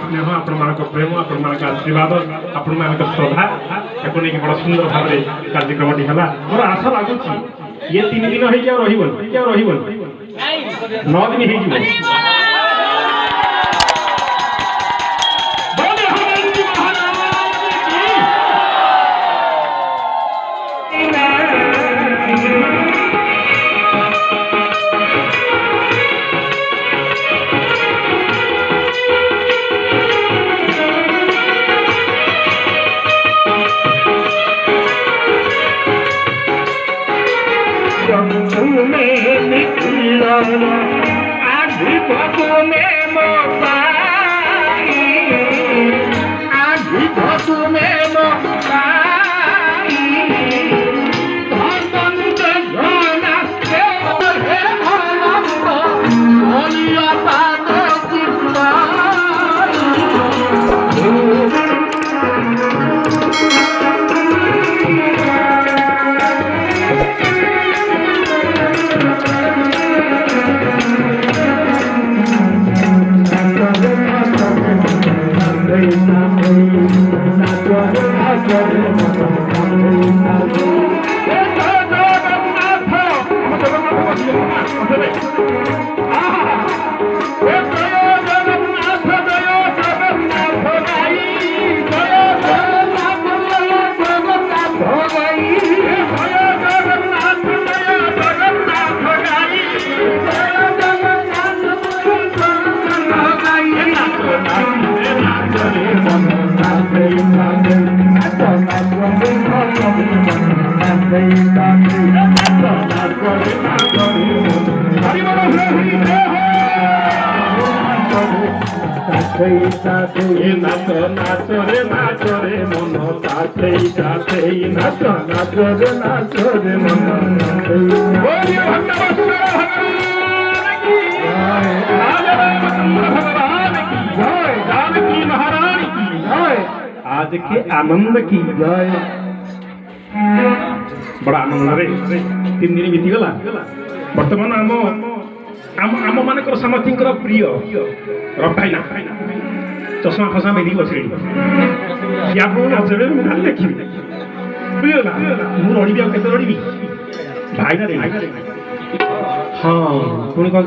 स्नेह आपण प्रेम आपण आशीर्वाद आपण श्रद्धा या बड़ा सुंदर भाव कार्यक्रम टी है मोर आशा लगुच ये 3 दिन हो 9 दिन हो आज के आनंद की जय। बड़ा आनंद रे 3 दिन बीतीगला। बर्तमान आम आम आम मानकर समर्थी प्रिय रफाइना चश्मा फसा मेरी बसड़ी या नचबे मुझे देखी बुझला मुझे रही आते रही भाई ना हाँ पुणी कौन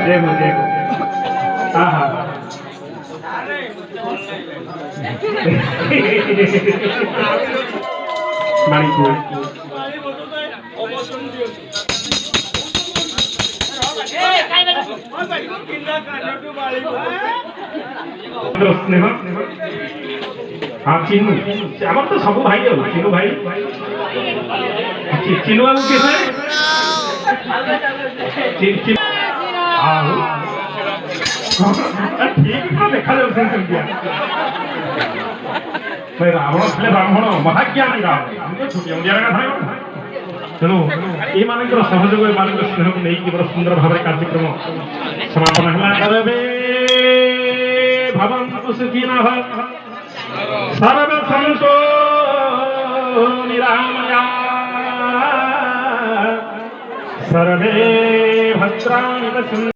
देखो देखो हाँ हाँ मणिपुर स्नेह हाँ चिन्नू आम तो सब भाई चिन्नू भाई चिन्नू बाबू किसे ठीक देखा जाऊँ रावण थे ब्राह्मण महाज्ञानी रावण छुटिया मुंडिया कथा तेणु ये सहयोग ए स्नेह को नहीं बड़ा सुंदर भाव कार्यक्रम समापन है भवन्तु सुखिनः सर्वे सन्तु निरामयाः सर्वे भद्राणि पश्यन्तु।